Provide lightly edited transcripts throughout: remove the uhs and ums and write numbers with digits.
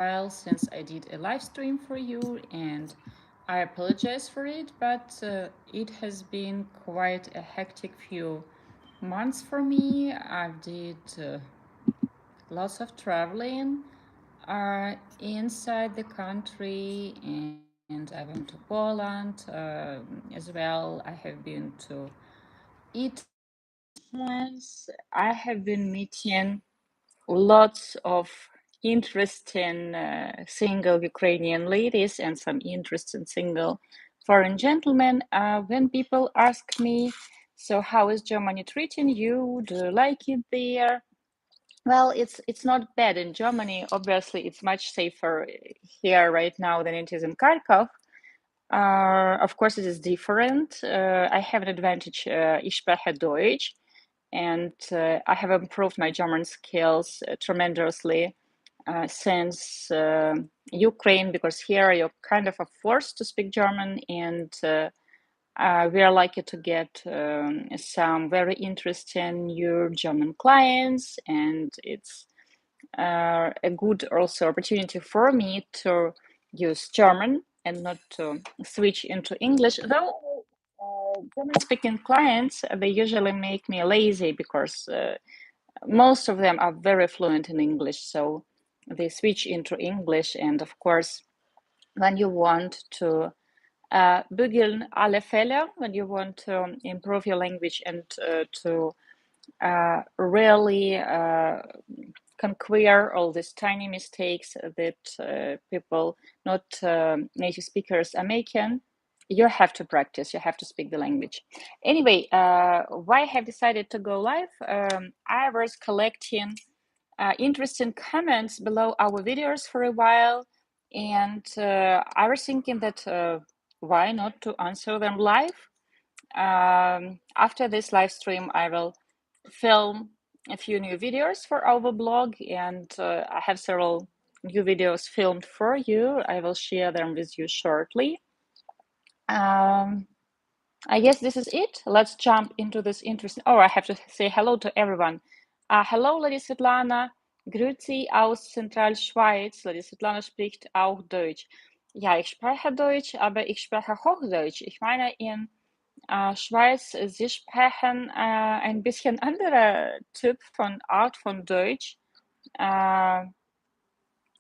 while since I did a live stream for you, and I apologize for it, but it has been quite a hectic few months for me. I did lots of traveling inside the country, and I went to Poland as well. I have been to Italy once. I have been meeting lots of interesting single Ukrainian ladies and some interesting single foreign gentlemen. When people ask me, so how is Germany treating you? Do you like it there? Well, it's not bad in Germany. Obviously, it's much safer here right now than it is in Kharkov. Of course, it is different. I have an advantage. Ich spreche Deutsch, and I have improved my German skills tremendously since Ukraine, because here you're kind of forced to speak German, and we are lucky to get some very interesting new German clients, and it's a good also opportunity for me to use German and not to switch into English. Though German-speaking clients, they usually make me lazy because most of them are very fluent in English, so they switch into English. And of course, when you want to bügeln alle Fälle, when you want to improve your language and to really conquer all these tiny mistakes that people, not native speakers, are making, you have to practice, you have to speak the language. Anyway, why I have decided to go live? I was collecting interesting comments below our videos for a while, and I was thinking that why not to answer them live? After this live stream, I will film a few new videos for our blog, and I have several new videos filmed for you. I will share them with you shortly. I guess this is it. Let's jump into this interesting. Oh, I have to say hello to everyone. Hello, Lady Svetlana. Grüezi aus Zentralschweiz. Lady Svetlana spricht auch Deutsch. Ja, ich spreche Deutsch, aber ich spreche Hochdeutsch. Ich meine, in Schweiz, sie sprechen ein bisschen anderer Typ von Art von Deutsch. Äh,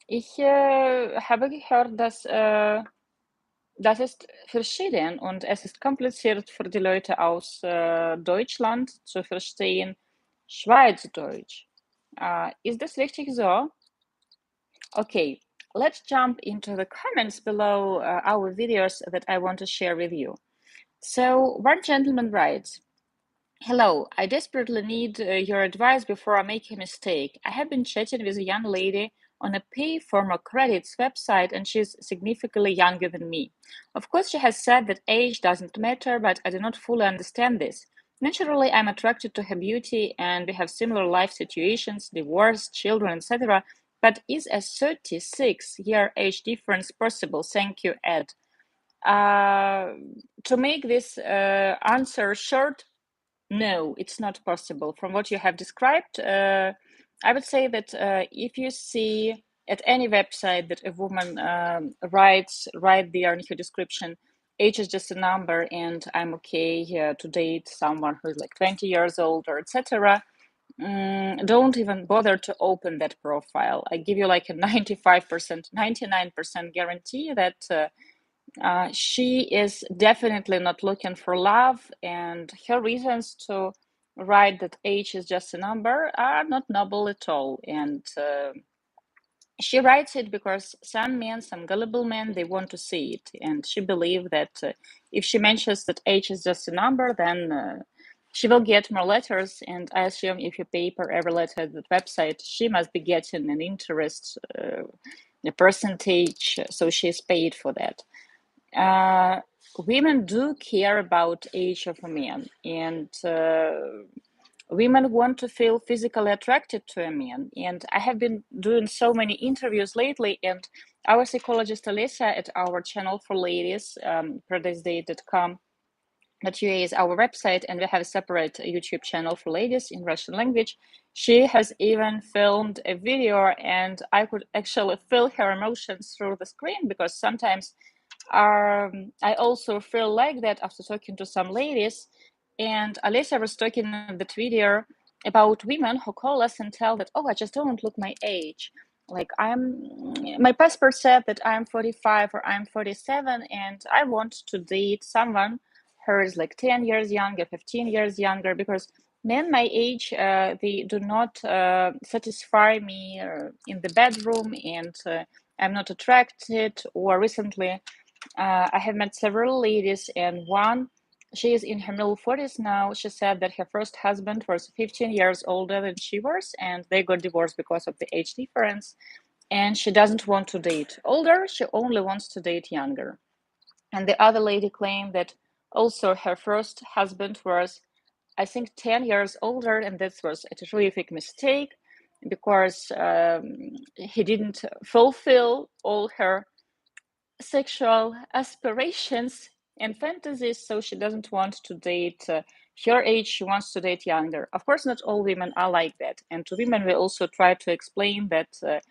ich habe gehört, dass das ist verschieden und es ist kompliziert für die Leute aus Deutschland zu verstehen Schweizdeutsch. Ist das richtig so? Okay, let's jump into the comments below our videos that I want to share with you. So, one gentleman writes, "Hello, I desperately need your advice before I make a mistake. I have been chatting with a young lady on a pay for more credits website, and she's significantly younger than me. Of course, she has said that age doesn't matter, but I do not fully understand this. Naturally, I'm attracted to her beauty, and we have similar life situations, divorce, children, etc. But is a 36-year age difference possible? Thank you, Ed." To make this answer short, no, it's not possible. From what you have described, I would say that if you see at any website that a woman writes right there in her description, age is just a number, and I'm okay to date someone who's like 20 years old or etc. Don't even bother to open that profile. I give you like a 95%, 99% guarantee that she is definitely not looking for love, and her reasons to write that age is just a number are not noble at all. And she writes it because some men, some gullible men, they want to see it, and she believes that if she mentions that age is just a number, then she will get more letters. And I assume if you pay per every letter at the website, she must be getting an interest, a percentage, so she's paid for that. Women do care about age of a man, and women want to feel physically attracted to a man. And I have been doing so many interviews lately, and our psychologist Alessia at our channel for ladies, paradisedate.com, .ua is our website, and we have a separate YouTube channel for ladies in Russian language. She has even filmed a video, and I could actually feel her emotions through the screen, because sometimes I also feel like that after talking to some ladies. And Alessia was talking in that video about women who call us and tell that, oh, I just don't look my age. Like, my passport said that I'm 45 or I'm 47, and I want to date someone who is like 10 years younger, 15 years younger, because men my age, they do not satisfy me in the bedroom, and I'm not attracted. Or recently, I have met several ladies, and one, she is in her middle 40s now. She said that her first husband was 15 years older than she was, and they got divorced because of the age difference. And she doesn't want to date older, she only wants to date younger. And the other lady claimed that also her first husband was, I think, 10 years older, and that was a terrific mistake, because he didn't fulfill all her sexual aspirations and fantasies, so she doesn't want to date her age, she wants to date younger. Of course, not all women are like that, and to women we also try to explain that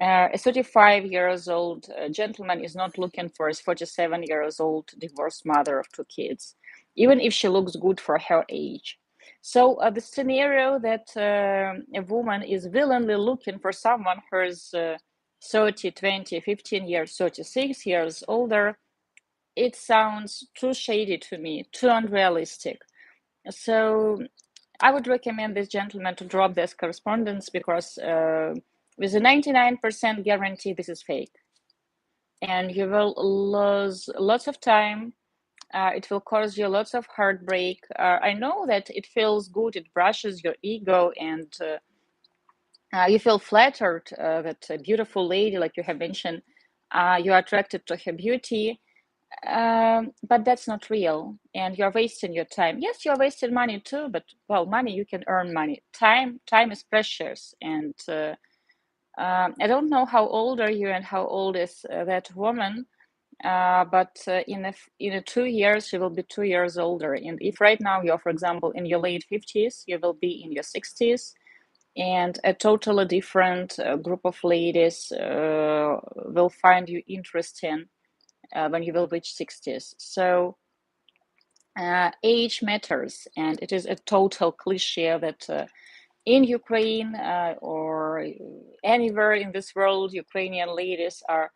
a 35 years old gentleman is not looking for a 47 years old divorced mother of two kids, even if she looks good for her age. So the scenario that a woman is willingly looking for someone who is 30, 20, 15 years, 36 years older, it sounds too shady to me, too unrealistic. So I would recommend this gentleman to drop this correspondence, because with a 99% guarantee, this is fake. And you will lose lots of time. It will cause you lots of heartbreak. I know that it feels good, it brushes your ego, and you feel flattered that a beautiful lady, like you have mentioned, you're attracted to her beauty. But that's not real, and you're wasting your time. Yes, you're wasting money too, but well, money, you can earn money. Time is precious, and I don't know how old are you and how old is that woman, but in a 2 years she will be 2 years older. And if right now you're, for example, in your late 50s, you will be in your 60s, and a totally different group of ladies will find you interesting when you will reach 60s. So age matters, and it is a total cliche that in Ukraine or anywhere in this world, Ukrainian ladies are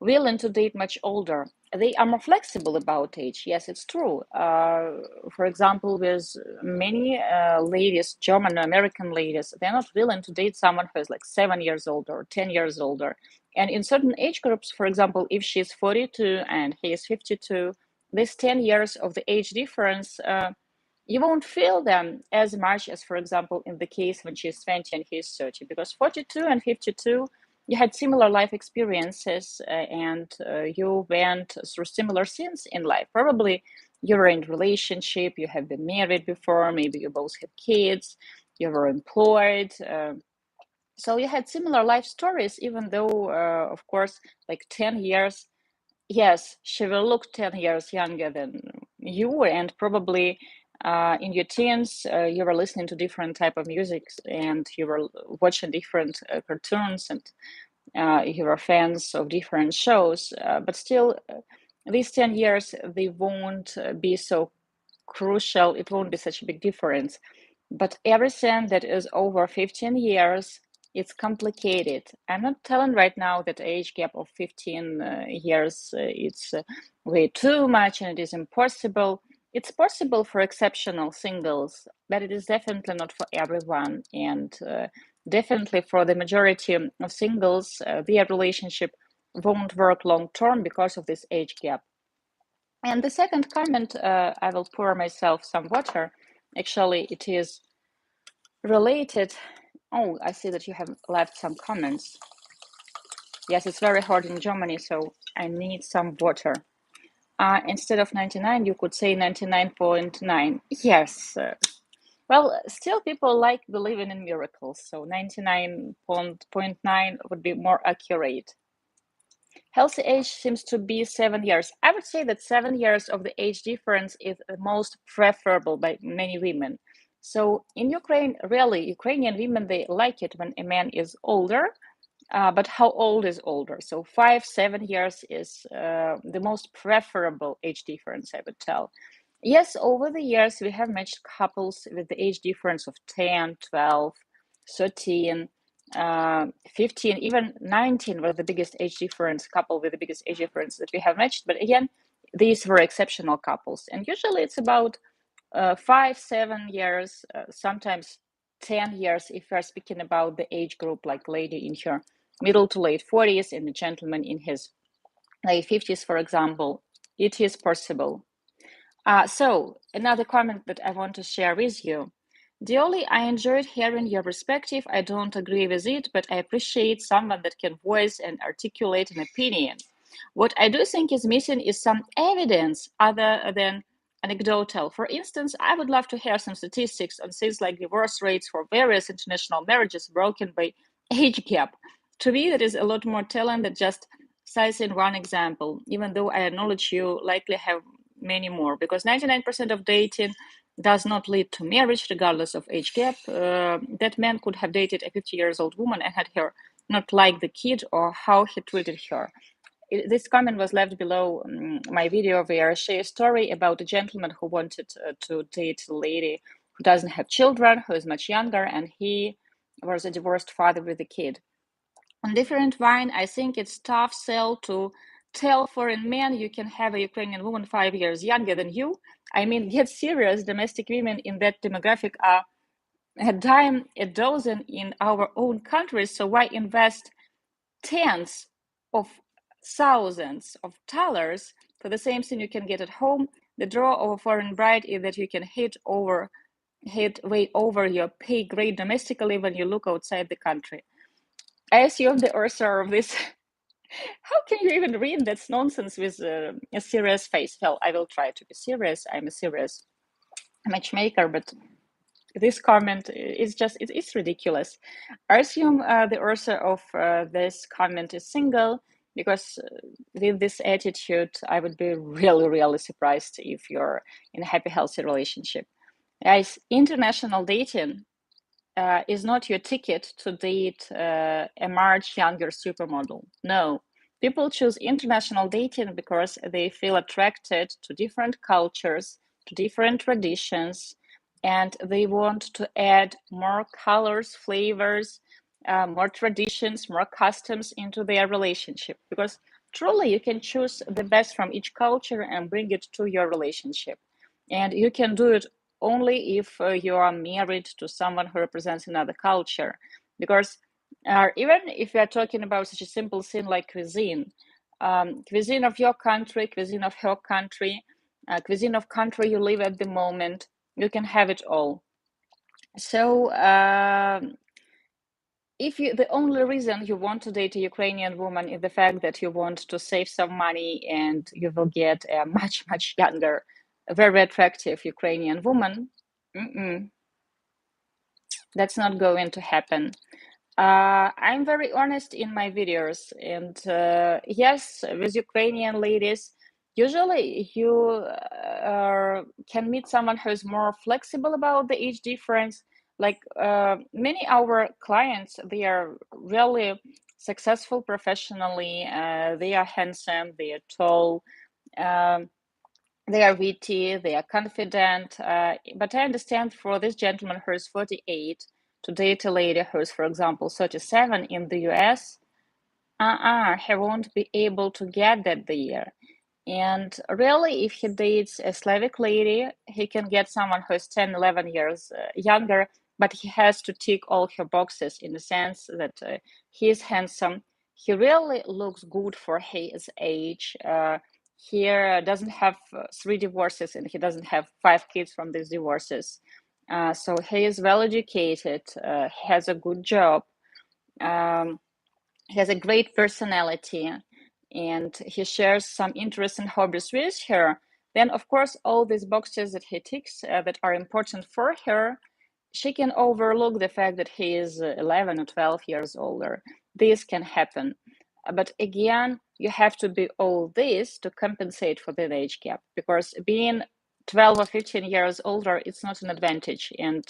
willing to date much older. They are more flexible about age. Yes, it's true. For example, with many ladies, German or American ladies, they're not willing to date someone who is like 7 years older or 10 years older. And in certain age groups, for example, if she's 42 and he is 52, this 10 years of the age difference, you won't feel them as much as, for example, in the case when she's 20 and he's 30, because 42 and 52, you had similar life experiences, and you went through similar things in life. Probably you were in a relationship, you have been married before, maybe you both have kids, you were employed. So you had similar life stories, even though, of course, like 10 years, yes, she will look 10 years younger than you, and probably in your teens, you were listening to different type of music, and you were watching different cartoons, and you were fans of different shows, but still, these 10 years, they won't be so crucial. It won't be such a big difference. But everything that is over 15 years, it's complicated. I'm not telling right now that age gap of 15 years, it's way too much and it is impossible. It's possible for exceptional singles, but it is definitely not for everyone. And definitely for the majority of singles, their relationship won't work long term because of this age gap. And the second comment, I will pour myself some water. Actually, it is related. Oh, I see that you have left some comments. Yes, it's very hot in Germany, so I need some water. Instead of 99, you could say 99.9. Yes. Well, still people like believing in miracles, so 99.9 would be more accurate. Healthy age seems to be 7 years. I would say that 7 years of the age difference is the most preferable by many women. So in Ukraine, really, Ukrainian women, they like it when a man is older. But how old is older? So 5, 7 years is the most preferable age difference, I would tell. Yes, over the years, we have matched couples with the age difference of 10, 12, 13, 15, even 19 was the biggest age difference, couple with the biggest age difference that we have matched. But again, these were exceptional couples. And usually it's about 5, 7 years, sometimes 10 years if we're speaking about the age group, like lady in her middle to late 40s and the gentleman in his late 50s, for example. It is possible. So another comment that I want to share with you. Diolli, I enjoyed hearing your perspective. I don't agree with it, but I appreciate someone that can voice and articulate an opinion. What I do think is missing is some evidence other than anecdotal. For instance, I would love to hear some statistics on things like divorce rates for various international marriages broken by age gap. To me, that is a lot more telling than just citing one example, even though I acknowledge you likely have many more, because 99% of dating does not lead to marriage, regardless of age gap. That man could have dated a 50 years old woman and had her not like the kid or how he treated her. This comment was left below my video where I share a story about a gentleman who wanted to date a lady who doesn't have children, who is much younger, and he was a divorced father with a kid. On different wine, I think it's tough sell to tell foreign men you can have a Ukrainian woman 5 years younger than you. I mean, get serious. Domestic women in that demographic are a dime a dozen in our own countries. So why invest tens of thousands of dollars for the same thing you can get at home? The draw of a foreign bride is that you can hit way over your pay grade domestically when you look outside the country. I assume the author of this. How can you even read that nonsense with a serious face? Well, I will try to be serious. I'm a serious matchmaker, but this comment is just, it's ridiculous. I assume the author of this comment is single, because with this attitude, I would be really, really surprised if you're in a happy, healthy relationship. Guys, international dating is not your ticket to date a much younger supermodel. No. People choose international dating because they feel attracted to different cultures, to different traditions, and they want to add more colors, flavors, more traditions, more customs into their relationship. Because truly, you can choose the best from each culture and bring it to your relationship. And you can do it only if you are married to someone who represents another culture. Because even if we are talking about such a simple thing like cuisine, cuisine of your country, cuisine of her country, cuisine of country you live at the moment, you can have it all. So if you, the only reason you want to date a Ukrainian woman is the fact that you want to save some money and you will get a much, much younger, very attractive Ukrainian woman, that's not going to happen. I'm very honest in my videos, and yes, with Ukrainian ladies, usually you can meet someone who's more flexible about the age difference. Like many our clients, they are really successful professionally. They are handsome, they are tall. Um, they are witty, they are confident. But I understand for this gentleman who is 48 to date a lady who is, for example, 37 in the US, he won't be able to get that there. And really, if he dates a Slavic lady, he can get someone who is 10, 11 years younger, but he has to tick all her boxes in the sense that he is handsome. He really looks good for his age. He doesn't have 3 divorces and he doesn't have 5 kids from these divorces. So he is well educated, he has a good job. He has a great personality and he shares some interests and hobbies with her. Then, of course, all these boxes that he ticks that are important for her, she can overlook the fact that he is 11 or 12 years older. This can happen. But again, you have to be all this to compensate for the age gap, because being 12 or 15 years older, it's not an advantage. And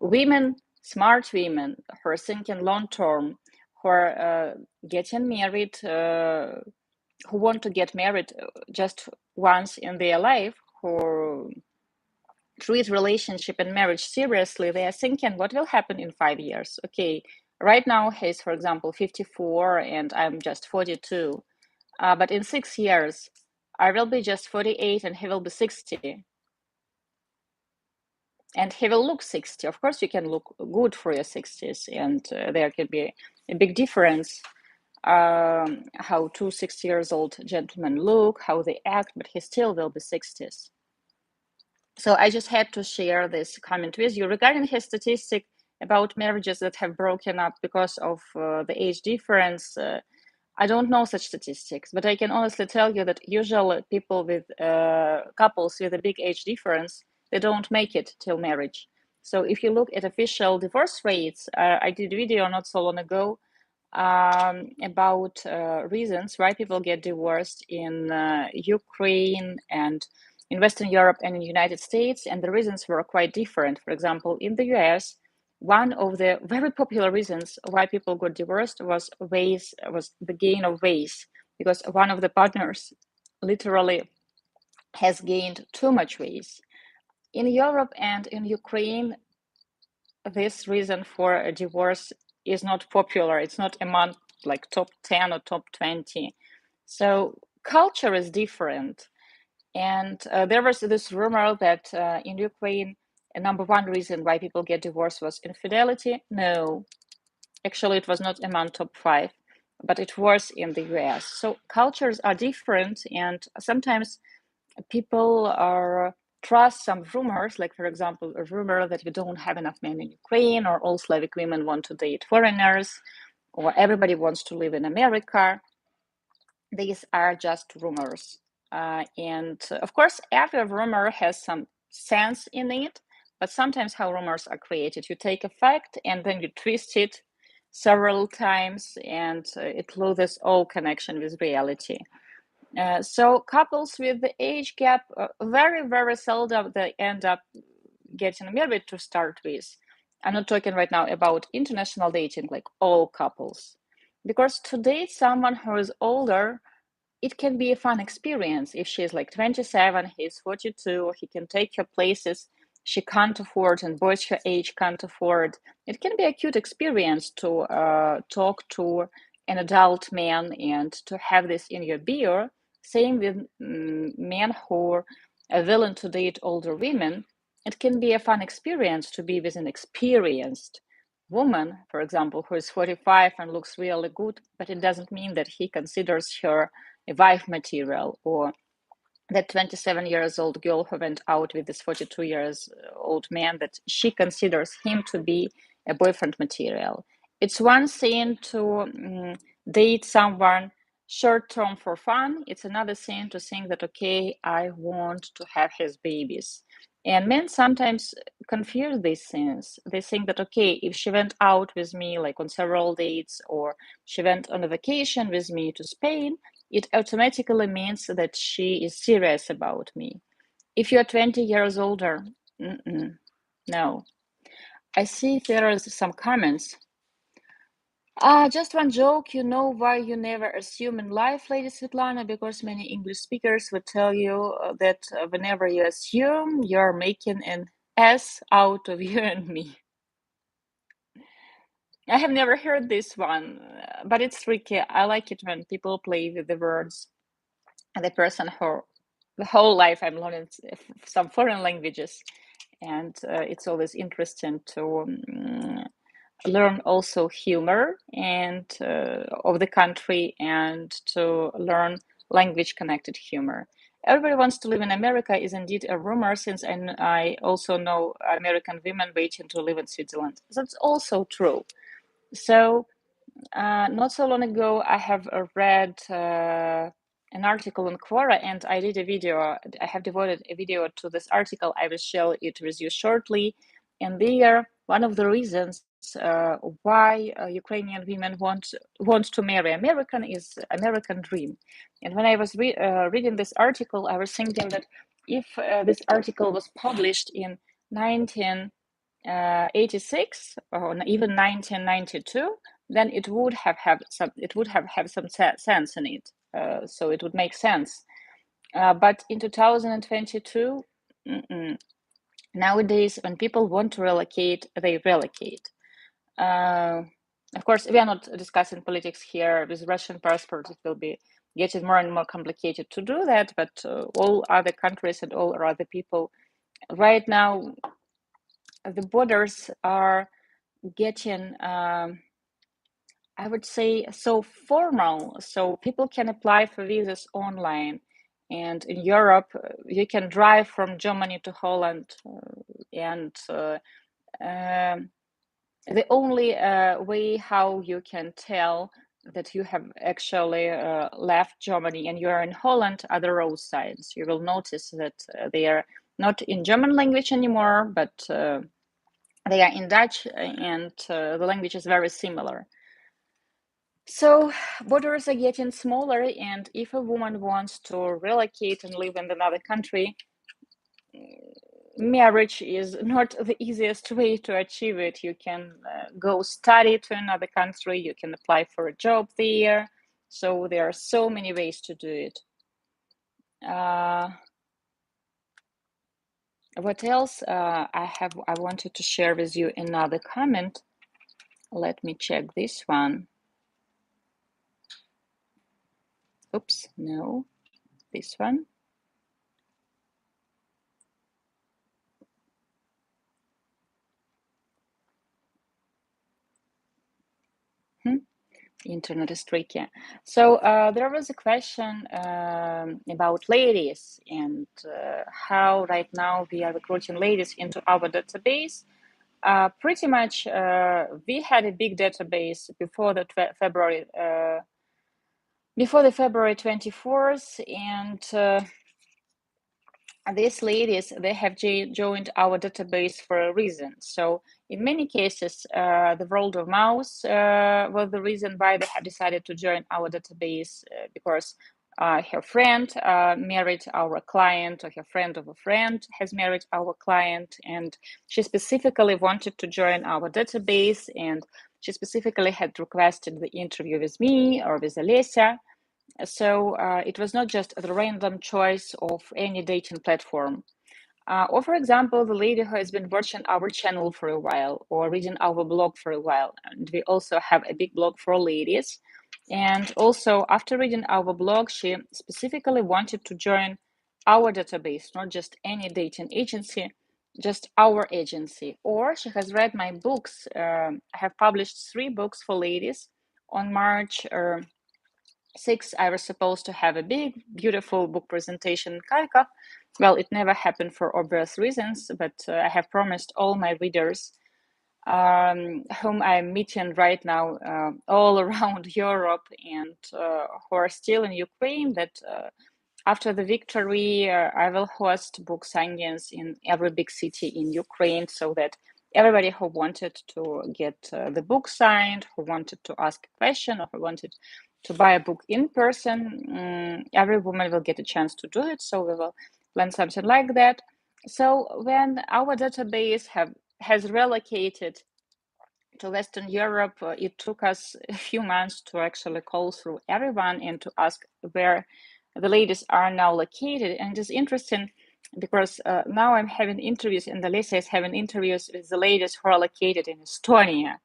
women, smart women who are thinking long term, who are getting married, who want to get married just once in their life, who treat relationship and marriage seriously, they are thinking, what will happen in 5 years? Okay, right now he's, for example, 54 and I'm just 42. But in 6 years, I will be just 48 and he will be 60. And he will look 60. Of course, you can look good for your 60s, and there can be a big difference how two 60 years old gentlemen look, how they act, but he still will be 60s. So I just had to share this comment with you regarding his statistic about marriages that have broken up because of the age difference. I don't know such statistics, but I can honestly tell you that usually people with couples with a big age difference, they don't make it till marriage. So if you look at official divorce rates, I did a video not so long ago about reasons why people get divorced in Ukraine and in Western Europe and in the United States, and the reasons were quite different. For example, in the US, one of the very popular reasons why people got divorced was the gain of weight, because one of the partners literally has gained too much weight. In Europe and in Ukraine, this reason for a divorce is not popular. It's not among like top 10 or top 20. So culture is different. And there was this rumor that in Ukraine, a number one reason why people get divorced was infidelity. No, actually, it was not among top five, but it was in the US. So cultures are different, and sometimes people are trust some rumors, like for example, a rumor that we don't have enough men in Ukraine, or all Slavic women want to date foreigners, or everybody wants to live in America. These are just rumors. And of course, every rumor has some sense in it, but sometimes how rumors are created, you take a fact and then you twist it several times, and it loses all connection with reality. So couples with the age gap, very, very seldom they end up getting married to start with. I'm not talking right now about international dating, like all couples. Because to date someone who is older, it can be a fun experience. If she's like 27, he's 42, he can take her places she can't afford and boys her age can't afford. It can be a cute experience to talk to an adult man and to have this in your bio. Same with men who are willing to date older women. It can be a fun experience to be with an experienced woman, for example, who is 45 and looks really good, but it doesn't mean that he considers her a wife material, or that 27 years old girl who went out with this 42 years old man, that she considers him to be a boyfriend material. It's one thing to date someone short term for fun. It's another thing to think that, okay, I want to have his babies. And men sometimes confuse these things. They think that, okay, if she went out with me like on several dates, or she went on a vacation with me to Spain, it automatically means that she is serious about me. If you're 20 years older, no. I see there is some comments. Just one joke. You know why you never assume in life, Lady Svetlana? Because many English speakers would tell you that whenever you assume, you're making an ass out of you and me. I have never heard this one, but it's tricky. I like it when people play with the words. The person who the whole life I'm learning some foreign languages, and it's always interesting to learn also humor and of the country, and to learn language connected humor. Everybody wants to live in America is indeed a rumor, since I also know American women waiting to live in Switzerland. That's also true. So not so long ago, I have read an article on Quora, and I did a video. I have devoted a video to this article. I will share it with you shortly. And there, one of the reasons why Ukrainian women want to marry American is American dream. And when I was reading this article, I was thinking that if this article was published in 1986 or even 1992, then it would have had some sense in it. So it would make sense. But in 2022, nowadays, when people want to relocate, they relocate. Uh, of course, we are not discussing politics here. With Russian passport, it will be getting more and more complicated to do that. But all other countries and all other people, right now, the borders are getting, I would say, so formal. So people can apply for visas online. And in Europe, you can drive from Germany to Holland, and the only way how you can tell that you have actually left Germany and you are in Holland are the road signs. You will notice that they are not in German language anymore, but they are in Dutch, and the language is very similar. So borders are getting smaller, and if a woman wants to relocate and live in another country, marriage is not the easiest way to achieve it. You can go study to another country, you can apply for a job there. So there are so many ways to do it. What else I wanted to share with you another comment. Let me check this one. Oops, no, this one. Internet is tricky. So there was a question about ladies and how right now we are recruiting ladies into our database. Pretty much, we had a big database before the February 24th, and these ladies, they have joined our database for a reason. So in many cases, the word of mouth was the reason why they have decided to join our database, because her friend married our client, or her friend of a friend has married our client, and she specifically wanted to join our database, and she specifically had requested the interview with me or with Alessia. So it was not just the random choice of any dating platform. Or, for example, the lady who has been watching our channel for a while or reading our blog for a while. And we also have a big blog for ladies. And also, after reading our blog, she specifically wanted to join our database, not just any dating agency, just our agency. Or she has read my books. I have published 3 books for ladies. On March 6th, I was supposed to have a big, beautiful book presentation in Kharkov. Well, it never happened for obvious reasons, but I have promised all my readers, whom I'm meeting right now all around Europe and who are still in Ukraine, that after the victory, I will host book signings in every big city in Ukraine, so that everybody who wanted to get the book signed, who wanted to ask a question, or who wanted to buy a book in person, every woman will get a chance to do it. So we will plan something like that. So when our database has relocated to Western Europe, it took us a few months to actually call through everyone and to ask where the ladies are now located. And it's interesting because now I'm having interviews, and Alisa is having interviews with the ladies who are located in Estonia,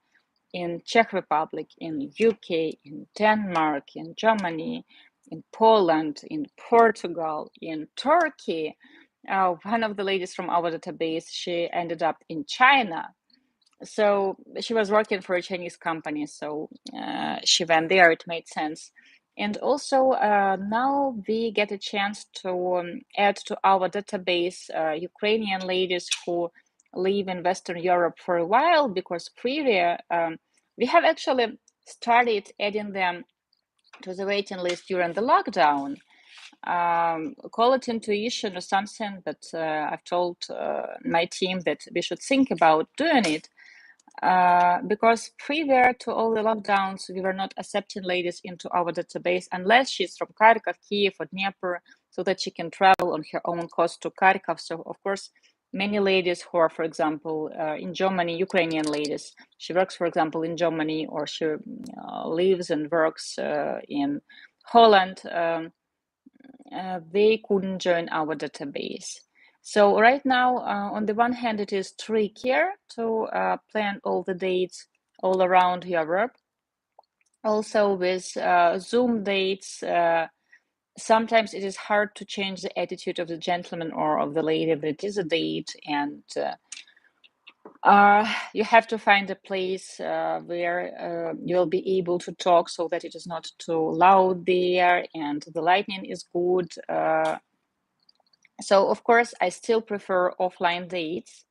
in Czech Republic, in UK, in Denmark, in Germany, in Poland, in Portugal, in Turkey. One of the ladies from our database, she ended up in China. So she was working for a Chinese company, so she went there. It made sense. And also now we get a chance to add to our database Ukrainian ladies who live in Western Europe for a while, because previous we have actually started adding them to the waiting list during the lockdown. Call it intuition or something, but I've told my team that we should think about doing it. Because prior to all the lockdowns, we were not accepting ladies into our database unless she's from Kharkov, Kiev, or Dnieper, so that she can travel on her own cost to Kharkov. So, of course, many ladies who are, for example, in Germany, Ukrainian ladies, she works, for example, in Germany, or she lives and works in Holland, they couldn't join our database. So right now, on the one hand, it is trickier to plan all the dates all around Europe. Also, with Zoom dates, sometimes it is hard to change the attitude of the gentleman or of the lady that it is a date, and you have to find a place where you'll be able to talk so that it is not too loud there and the lighting is good. So, of course, I still prefer offline dates,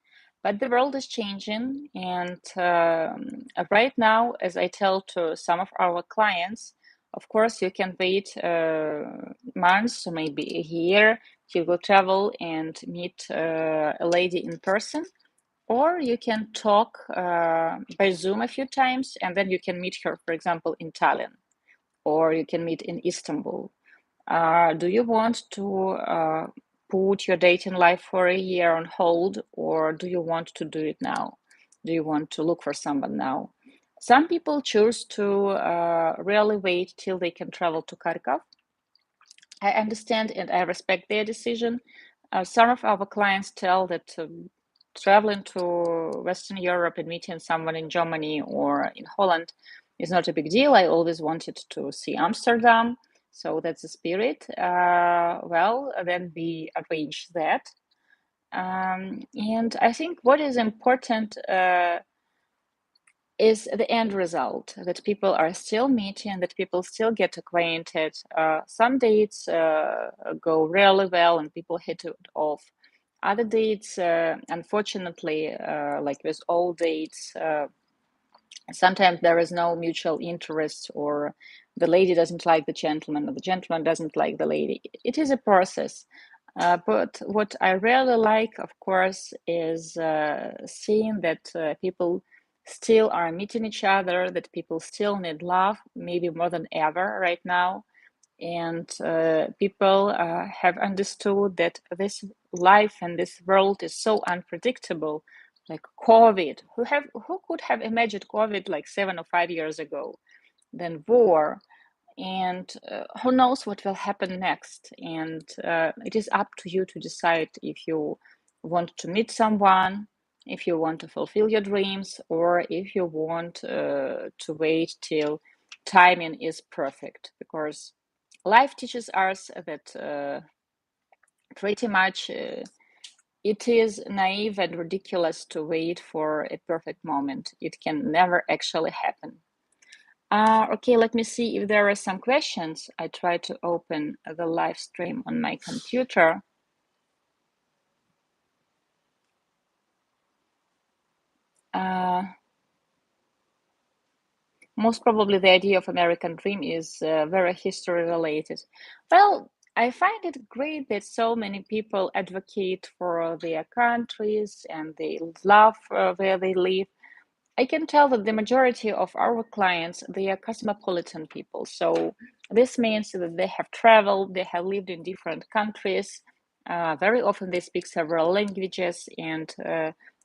but the world is changing. And right now, as I tell to some of our clients, of course, you can wait months, or maybe a year, to go travel and meet a lady in person. Or you can talk by Zoom a few times, and then you can meet her, for example, in Tallinn, or you can meet in Istanbul. Do you want to put your dating life for a year on hold, or do you want to do it now? Do you want to look for someone now? Some people choose to really wait till they can travel to Kharkov. I understand and I respect their decision. Some of our clients tell that traveling to Western Europe and meeting someone in Germany or in Holland is not a big deal. I always wanted to see Amsterdam, so that's the spirit. Well, then we arrange that. And I think what is important is the end result, that people are still meeting, that people still get acquainted. Some dates go really well and people hit it off. Other dates, unfortunately, like with all dates, sometimes there is no mutual interest, or the lady doesn't like the gentleman, or the gentleman doesn't like the lady. It is a process. But what I really like, of course, is seeing that people still are meeting each other, that people still need love, maybe more than ever right now. And people have understood that this life and this world is so unpredictable, like COVID. Who could have imagined COVID like 7 or 5 years ago? Then war, and who knows what will happen next? And it is up to you to decide if you want to meet someone, if you want to fulfill your dreams, or if you want to wait till timing is perfect. Because life teaches us that pretty much it is naive and ridiculous to wait for a perfect moment. It can never actually happen. Okay, let me see if there are some questions. I try to open the live stream on my computer. Most probably the idea of American dream is very history related. Well, I find it great that so many people advocate for their countries and they love where they live. I can tell that the majority of our clients, they are cosmopolitan people. So this means that they have traveled, they have lived in different countries. Very often they speak several languages, and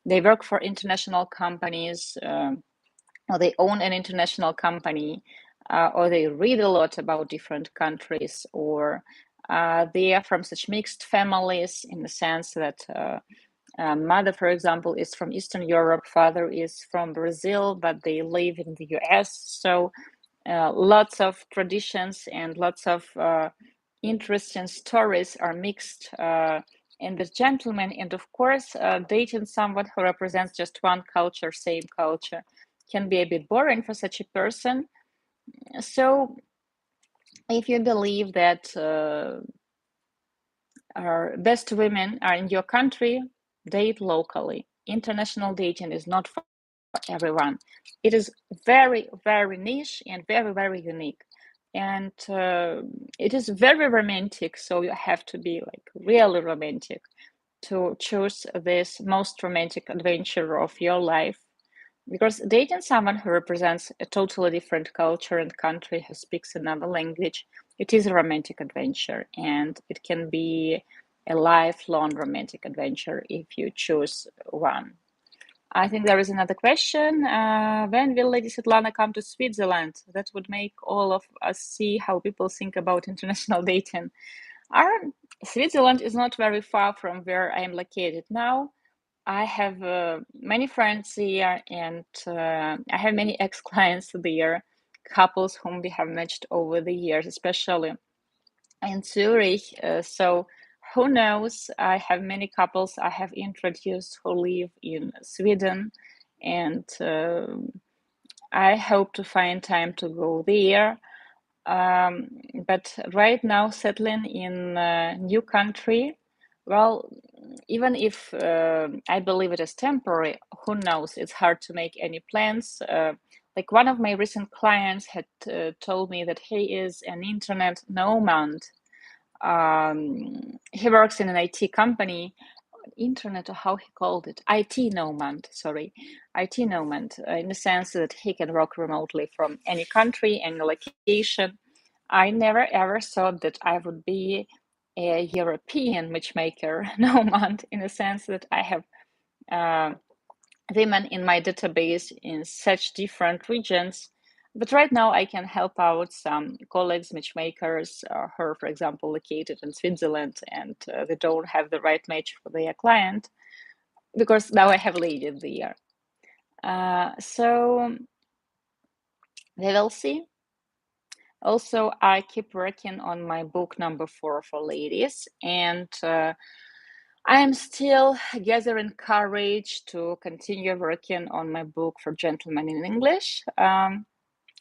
they work for international companies, or they own an international company, or they read a lot about different countries, or they are from such mixed families in the sense that mother, for example, is from Eastern Europe, father is from Brazil, but they live in the US. So lots of traditions and lots of interesting stories are mixed in this gentleman. And of course, dating someone who represents just one culture, same culture, can be a bit boring for such a person. So if you believe that our best women are in your country, date locally. International dating is not for everyone. It is very, very niche and very, very unique. And it is very romantic. So you have to be like really romantic to choose this most romantic adventure of your life. Because dating someone who represents a totally different culture and country, who speaks another language, it is a romantic adventure, and it can be a lifelong romantic adventure if you choose one. I think there is another question. When will Lady Svetlana come to Switzerland? That would make all of us see how people think about international dating. Our, Switzerland is not very far from where I am located now. I have many friends here, and I have many ex-clients there, couples whom we have matched over the years, especially in Zurich. So who knows? I have many couples I have introduced who live in Sweden, and I hope to find time to go there. Um, but right now, settling in a new country, well, even if I believe it is temporary, who knows? It's hard to make any plans. Like one of my recent clients had told me that he is an internet nomad. He works in an IT company, internet, or how he called it, IT nomad, sorry, IT nomad, in the sense that he can work remotely from any country, any location. I never ever thought that I would be a European matchmaker nomad, in the sense that I have uh, women in my database in such different regions. But right now, I can help out some colleagues, matchmakers, who are, for example, located in Switzerland, and they don't have the right match for their client, because now I have lady there. So we will see. Also, I keep working on my book number 4 for ladies, and I am still gathering courage to continue working on my book for gentlemen in English.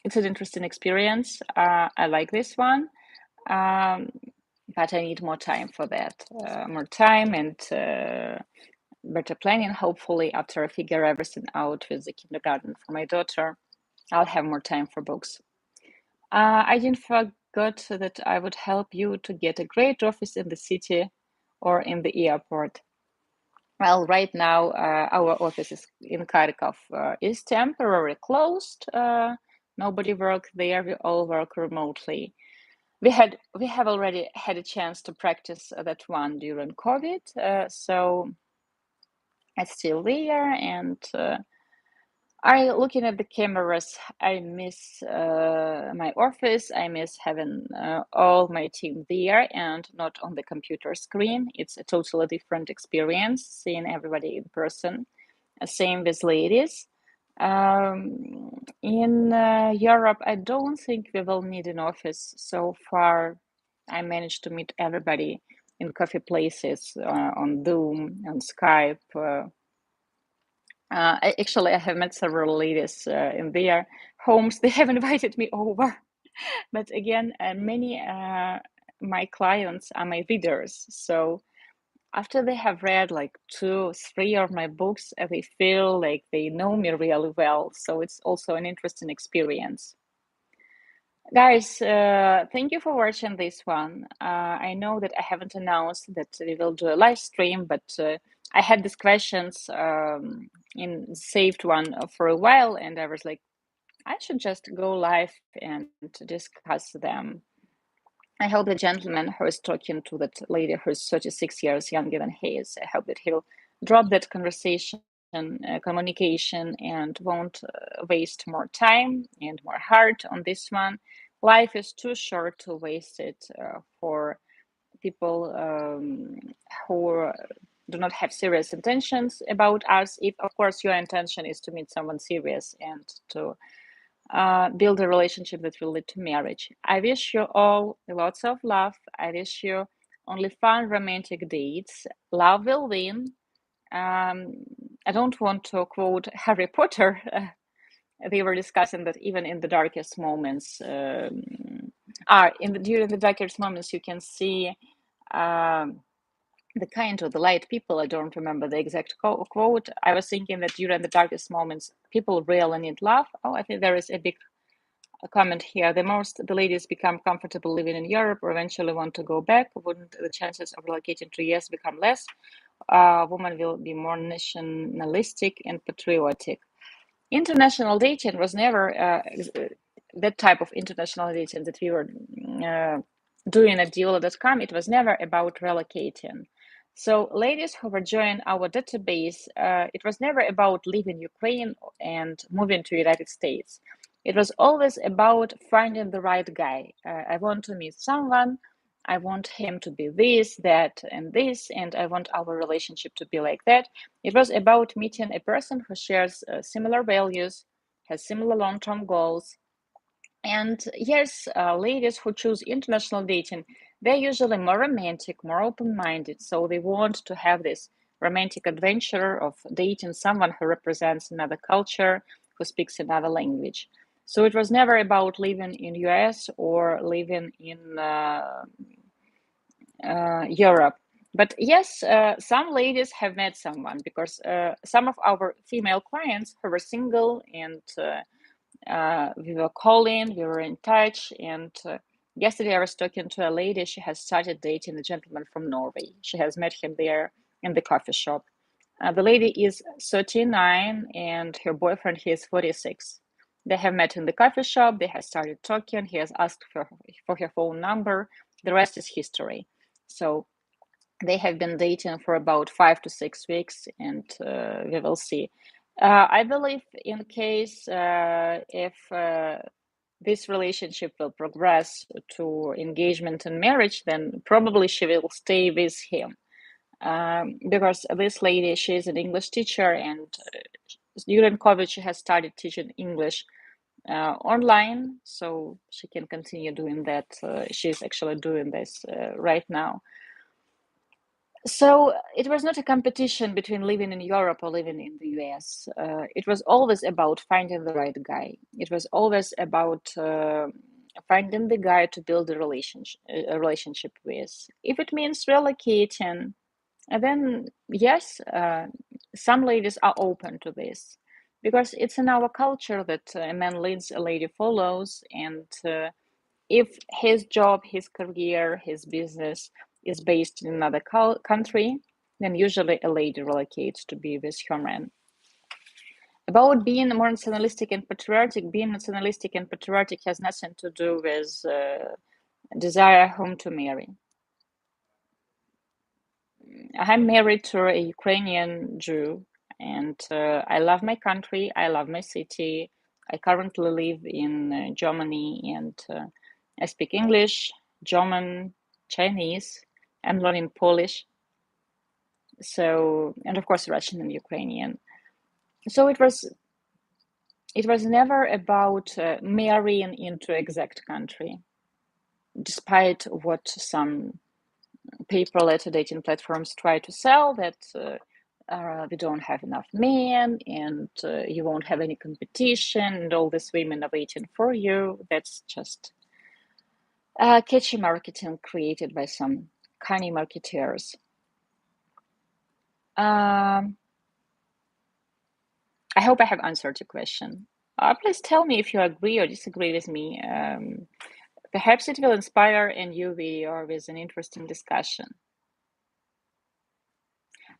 It's an interesting experience. I like this one, um, but I need more time for that. More time and better planning. Hopefully, after I figure everything out with the kindergarten for my daughter, I'll have more time for books. I didn't forget that I would help you to get a great office in the city or in the airport. Well, right now, our office is in Kharkov is temporarily closed. Nobody works there. We all work remotely. We have already had a chance to practice that one during COVID, so it's still there. And I looking at the cameras. I miss my office. I miss having all my team there and not on the computer screen. It's a totally different experience seeing everybody in person. Same with ladies. In Europe, I don't think we will need an office. So far, I managed to meet everybody in coffee places, on Zoom, on Skype. Actually, I have met several ladies in their homes. They have invited me over. But again, many my clients are my readers. So after they have read like 2, 3 of my books, they feel like they know me really well. So it's also an interesting experience. Guys, thank you for watching this one. I know that I haven't announced that we will do a live stream, but I had these questions in saved one for a while, and I was like, I should just go live and discuss them. I hope the gentleman who is talking to that lady who is 36 years younger than he is, I hope that he will drop that conversation, communication, and won't waste more time and more heart on this one. Life is too short to waste it for people who do not have serious intentions about us. If, of course, your intention is to meet someone serious and to build a relationship that will lead to marriage. I wish you all lots of love. I wish you only fun romantic dates. Love will win. Um, I don't want to quote Harry Potter. They were discussing that even in the darkest moments, during the darkest moments, you can see um, the kind of the light people. I don't remember the exact quote. I was thinking that during the darkest moments, people really need love. Oh, I think there is a big comment here. The most the ladies become comfortable living in Europe or eventually want to go back, wouldn't the chances of relocating to US become less? Women will be more nationalistic and patriotic. International dating was never that type of international dating that we were uh, doing at Diolli.com. It was never about relocating. So ladies who were joining our database, it was never about leaving Ukraine and moving to United States. It was always about finding the right guy. I want to meet someone. I want him to be this, and I want our relationship to be like that. It was about meeting a person who shares similar values, has similar long term goals. And yes, ladies who choose international dating, they're usually more romantic, more open minded. So they want to have this romantic adventure of dating someone who represents another culture, who speaks another language. So it was never about living in US or living in Europe. But yes, some ladies have met someone because some of our female clients who were single and we were calling, we were in touch. And yesterday I was talking to a lady. She has started dating a gentleman from Norway. She has met him there in the coffee shop. The lady is 39 and her boyfriend, he is 46. They have met in the coffee shop. They have started talking. He has asked for her phone number. The rest is history. So they have been dating for about 5 to 6 weeks, and we will see. I believe, in case if this relationship will progress to engagement and marriage, then probably she will stay with him. Because this lady, she is an English teacher, and during COVID, she has started teaching English online, so she can continue doing that. She's actually doing this right now. So it was not a competition between living in Europe or living in the US. It was always about finding the right guy. It was always about finding the guy to build a relationship with. If it means relocating, then yes, some ladies are open to this because it's in our culture that a man leads, a lady follows, and if his job, his career, his business is based in another country, then usually a lady relocates to be with her man. About being more nationalistic and patriotic, being nationalistic and patriotic has nothing to do with desire whom to marry. I'm married to a Ukrainian Jew, and I love my country. I love my city. I currently live in Germany, and I speak English, German, Chinese. I'm learning Polish, so and of course Russian and Ukrainian. So it was never about marrying into exact country, despite what some people at dating platforms try to sell, that we don't have enough men and you won't have any competition and all these women are waiting for you. That's just catchy marketing created by some canny marketeers. Um, I hope I have answered your question. Please tell me if you agree or disagree with me. Perhaps it will inspire a new video with an interesting discussion.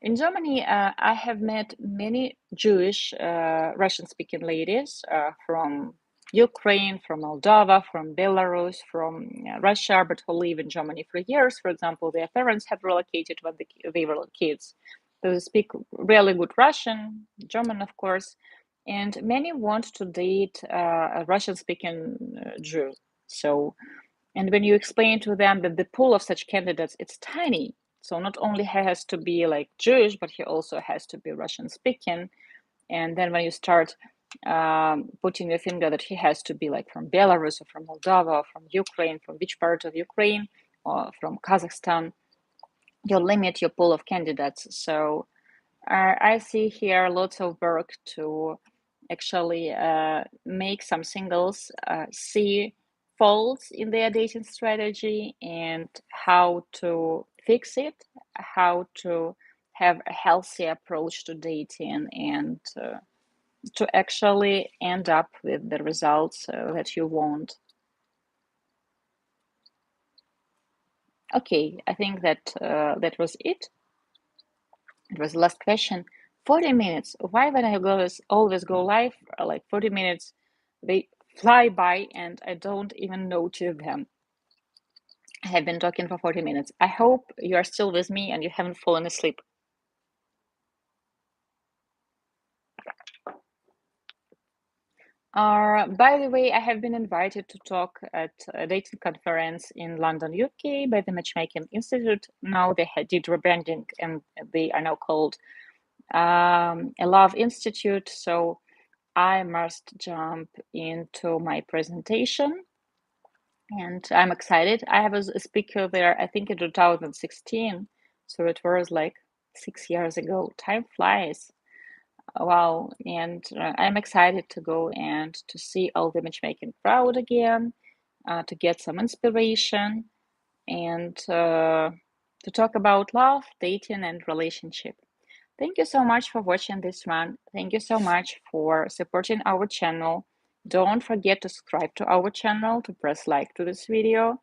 In Germany, I have met many Jewish Russian-speaking ladies from Ukraine, from Moldova, from Belarus, from Russia, but who live in Germany for years. For example, their parents have relocated when they were kids. They speak really good Russian, German, of course, and many want to date a Russian-speaking Jew. So, and when you explain to them that the pool of such candidates it's tiny, so not only he has to be like Jewish, but he also has to be Russian speaking. And then when you start putting your finger that he has to be like from Belarus or from Moldova or from Ukraine, from which part of Ukraine or from Kazakhstan, you limit your pool of candidates. So I see here lots of work to actually make some singles see faults in their dating strategy and how to fix it, how to have a healthy approach to dating, and to actually end up with the results that you want. Okay, I think that that was it. It was the last question. 40 minutes. Why when I always go live, like 40 minutes, they fly by and I don't even notice them. I have been talking for 40 minutes. I hope you are still with me and you haven't fallen asleep. By the way, I have been invited to talk at a dating conference in London, UK by the Matchmaking Institute. Now they did rebranding and they are now called a Love Institute. So I must jump into my presentation and I'm excited. I was a speaker there, I think in 2016. So it was like 6 years ago. Time flies. Wow, and I'm excited to go and to see all the matchmaking crowd again, to get some inspiration, and to talk about love, dating, and relationship. Thank you so much for watching this one. Thank you so much for supporting our channel. Don't forget to subscribe to our channel, to press like to this video.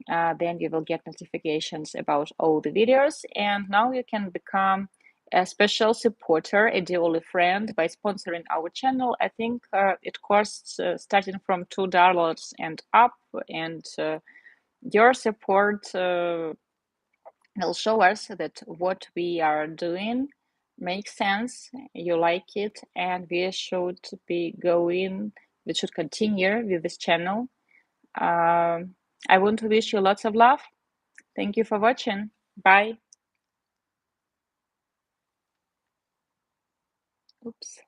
Then you will get notifications about all the videos. And now you can become a special supporter, a Diolli friend by sponsoring our channel. I think it costs starting from $2 and up, and your support will show us that what we are doing makes sense, you like it, and we should be going, we should continue with this channel. I want to wish you lots of love. Thank you for watching. Bye. Oops.